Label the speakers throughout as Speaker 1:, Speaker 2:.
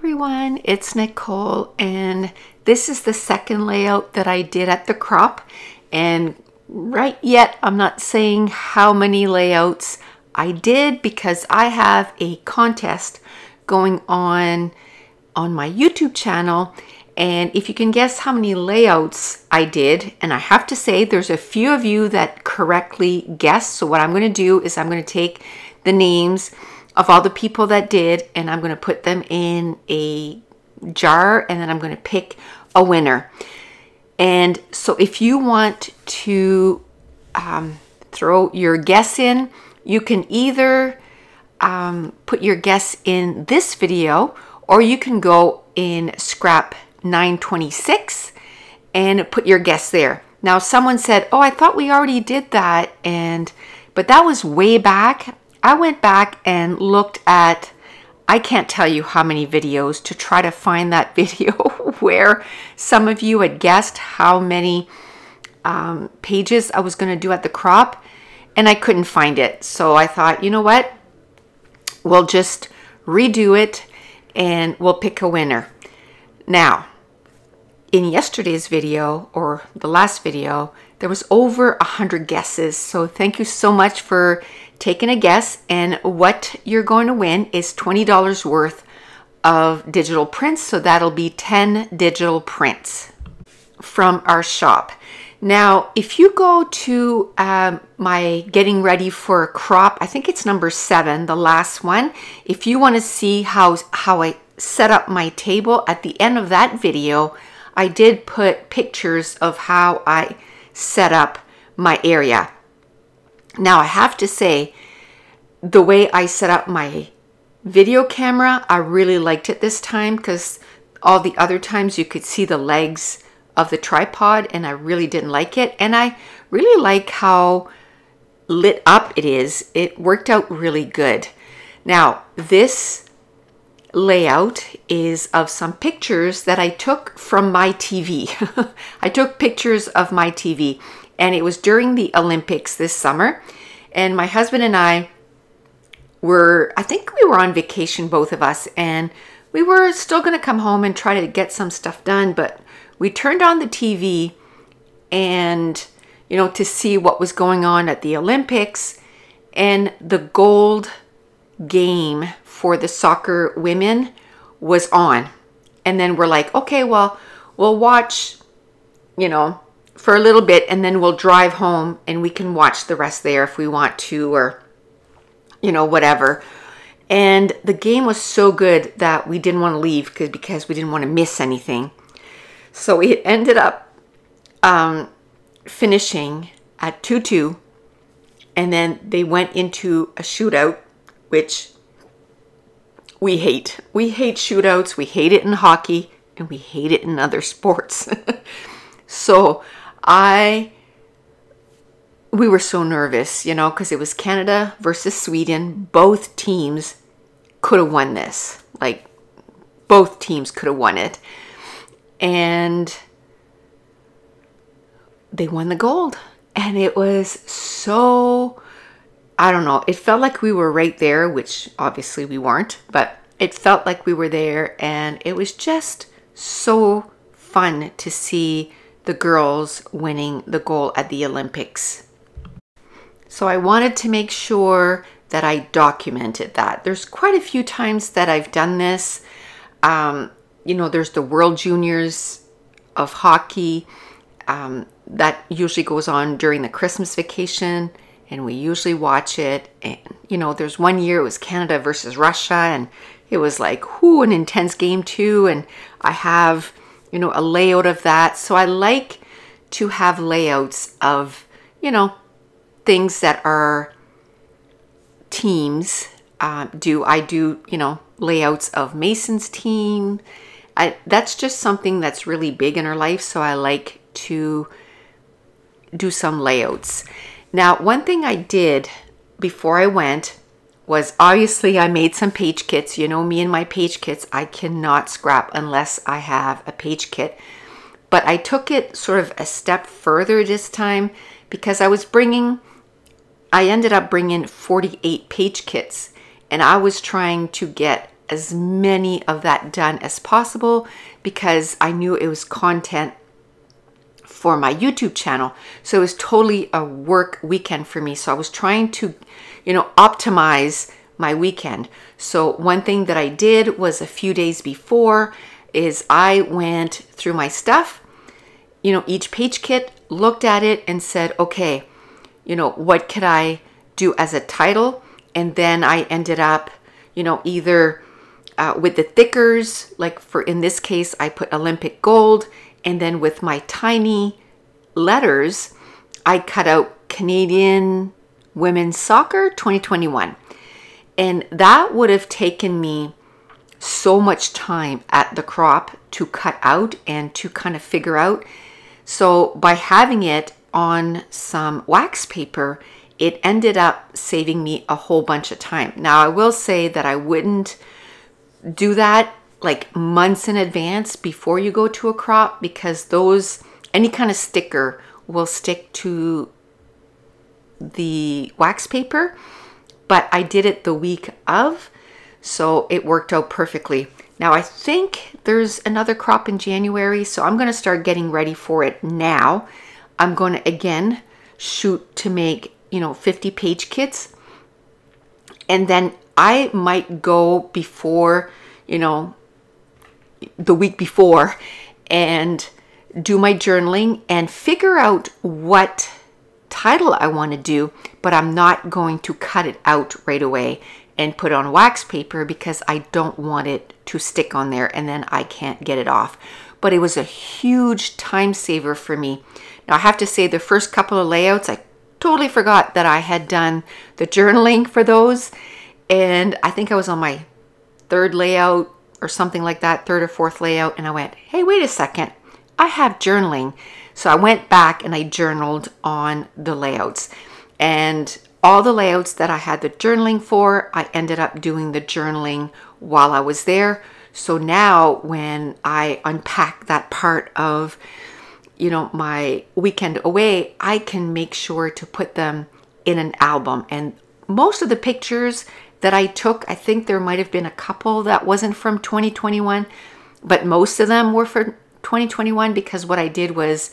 Speaker 1: everyone, it's Nicole, and this is the second layout that I did at the crop. And right yet I'm not saying how many layouts I did because I have a contest going on my YouTube channel, and if you can guess how many layouts I did, and I have to say there's a few of you that correctly guessed. So what I'm going to do is I'm going to take the names of all the people that did, and I'm going to put them in a jar, and then I'm going to pick a winner. And so if you want to throw your guess in, you can either put your guess in this video, or you can go in Scrap 926 and put your guess there. Now someone said, oh, I thought we already did that, but that was way back. I went back and looked at, I can't tell you how many videos to try to find that video where some of you had guessed how many pages I was going to do at the crop, and I couldn't find it. So I thought, you know what? We'll just redo it and we'll pick a winner. Now, in yesterday's video, or the last video, there was over 100 guesses. So thank you so much for taking a guess. And what you're going to win is $20 worth of digital prints. So that'll be 10 digital prints from our shop. Now, if you go to my getting ready for a crop, I think it's number 7, the last one. If you want to see how I set up my table, at the end of that video, I did put pictures of how I set up my area. Now, I have to say, the way I set up my video camera, I really liked it this time, because all the other times you could see the legs of the tripod, and I really didn't like it. And I really like how lit up it is. It worked out really good. Now, this layout is of some pictures that I took from my TV. I took pictures of my TV, and it was during the Olympics this summer. And my husband and I I think we were on vacation, both of us, and we were still going to come home and try to get some stuff done, but we turned on the TV and, you know, to see what was going on at the Olympics, and the gold game for the soccer women was on. And then we're like, okay, well, we'll watch, you know, for a little bit, and then we'll drive home and we can watch the rest there if we want to, or, you know, whatever. And the game was so good that we didn't want to leave because we didn't want to miss anything. So it ended up finishing at 2-2, and then they went into a shootout, which we hate. We hate shootouts. We hate it in hockey, and we hate it in other sports. So we were so nervous, you know, because it was Canada versus Sweden. Both teams could have won this. Like, both teams could have won it. And they won the gold. And it was so, I don't know, it felt like we were right there, which obviously we weren't, but it felt like we were there, and it was just so fun to see the girls winning the gold at the Olympics. So I wanted to make sure that I documented that. There's quite a few times that I've done this. You know, there's the World Juniors of hockey. That usually goes on during the Christmas vacation, and we usually watch it. And, you know, there's one year it was Canada versus Russia, and it was like, whoo, an intense game too. And I have, you know, a layout of that. So I like to have layouts of, you know, things that are teams do. I do, you know, layouts of Mason's team. That's just something that's really big in our life, so I like to do some layouts. Now, one thing I did before I went was, obviously I made some page kits. You know me and my page kits. I cannot scrap unless I have a page kit. But I took it sort of a step further this time, because I ended up bringing 48 page kits, and I was trying to get as many of that done as possible because I knew it was content for my YouTube channel. So it was totally a work weekend for me. So I was trying to, optimize my weekend. So one thing that I did was a few days before is I went through my stuff, each page kit, looked at it and said, okay, what could I do as a title? And then I ended up, either with the thickers, like in this case, I put Olympic gold. And then with my tiny letters, I cut out Canadian Women's Soccer 2021. And that would have taken me so much time at the crop to cut out and to kind of figure out. So by having it on some wax paper, it ended up saving me a whole bunch of time. Now, I will say that I wouldn't do that like months in advance before you go to a crop, because any kind of sticker will stick to the wax paper. But I did it the week of, so it worked out perfectly. Now I think there's another crop in January, so I'm going to start getting ready for it now. I'm going to again shoot to make 50 page kits, and then I might go before the week before and do my journaling and figure out what title I want to do, but I'm not going to cut it out right away and put it on wax paper because I don't want it to stick on there and then I can't get it off. But it was a huge time saver for me. Now I have to say, the first couple of layouts, I totally forgot that I had done the journaling for those, and I think I was on my third layout or something like that, third or fourth layout, and I went, hey, wait a second, I have journaling. So I went back and I journaled on the layouts, and all the layouts that I had the journaling for, I ended up doing the journaling while I was there. So now when I unpack that part of my weekend away, I can make sure to put them in an album. And most of the pictures that I took, I think there might have been a couple that wasn't from 2021, but most of them were for 2021, because what I did was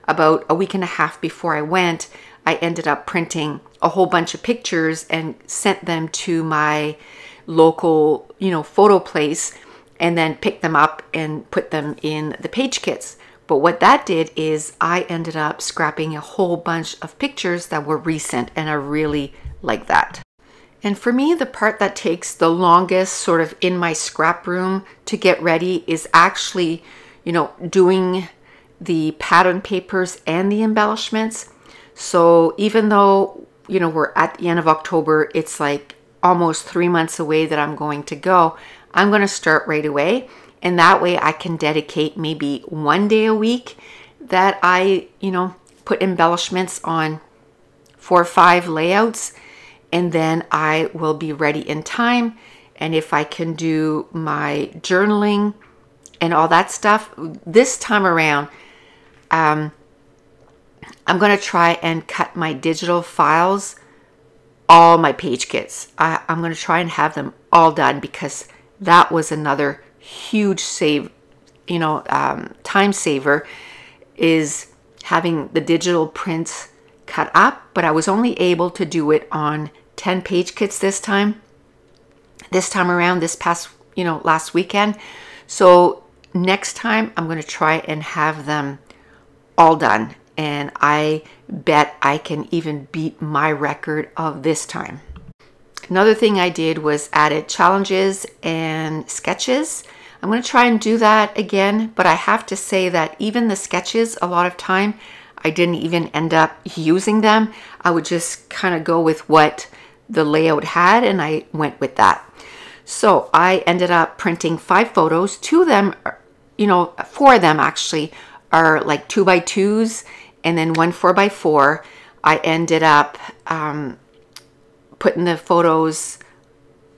Speaker 1: about a week and a half before I went, I ended up printing a whole bunch of pictures and sent them to my local, photo place, and then picked them up and put them in the page kits. But what that did is I ended up scrapping a whole bunch of pictures that were recent, and I really like that. And for me, the part that takes the longest sort of in my scrap room to get ready is actually, doing the pattern papers and the embellishments. So even though, we're at the end of October, it's like almost 3 months away that I'm going to go, I'm going to start right away. And that way I can dedicate maybe one day a week that I, put embellishments on 4 or 5 layouts, and then I will be ready in time. And if I can do my journaling and all that stuff, this time around, I'm going to try and cut my digital files, all my page kits. I'm going to try and have them all done, because that was another huge time saver, is having the digital prints cut up. But I was only able to do it on 10 page kits this time around, this past, last weekend. So next time I'm going to try and have them all done, and I bet I can even beat my record of this time. Another thing I did was added challenges and sketches. I'm going to try and do that again, but I have to say that even the sketches, a lot of time, I didn't even end up using them. I would just kind of go with what the layout had, and I went with that. So I ended up printing 5 photos. 2 of them, 4 of them actually are like 2x2s, and then 1 4x4. I ended up putting the photos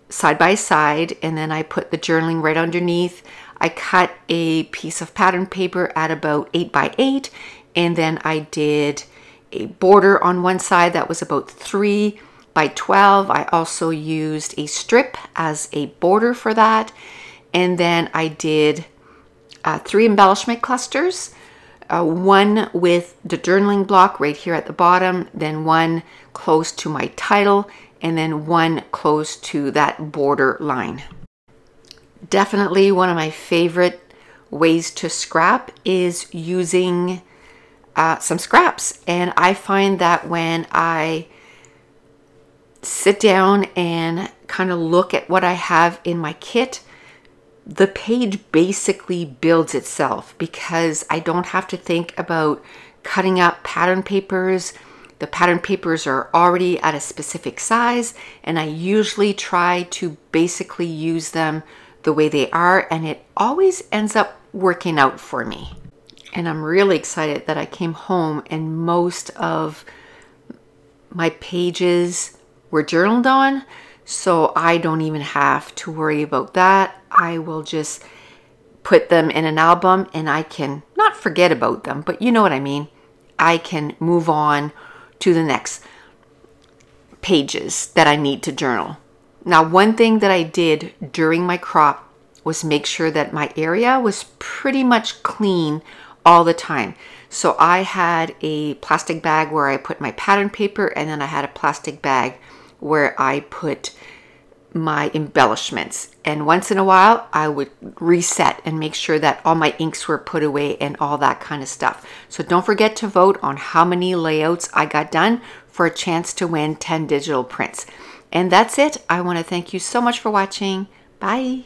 Speaker 1: side by side, and then I put the journaling right underneath. I cut a piece of pattern paper at about 8x8, and then I did a border on one side that was about 3x by 12. I also used a strip as a border for that. And then I did 3 embellishment clusters, one with the journaling block right here at the bottom, then one close to my title, and then one close to that border line. Definitely one of my favorite ways to scrap is using some scraps. And I find that when I sit down and kind of look at what I have in my kit, the page basically builds itself because I don't have to think about cutting up pattern papers. The pattern papers are already at a specific size, and I usually try to basically use them the way they are, and it always ends up working out for me. And I'm really excited that I came home and most of my pages were journaled on, so I don't even have to worry about that. I will just put them in an album and I can not forget about them, but you know what I mean. I can move on to the next pages that I need to journal. Now, one thing that I did during my crop was make sure that my area was pretty much clean all the time. So I had a plastic bag where I put my pattern paper, and then I had a plastic bag where I put my embellishments. And once in a while, I would reset and make sure that all my inks were put away and all that kind of stuff. So don't forget to vote on how many layouts I got done for a chance to win 10 digital prints. And that's it. I want to thank you so much for watching. Bye.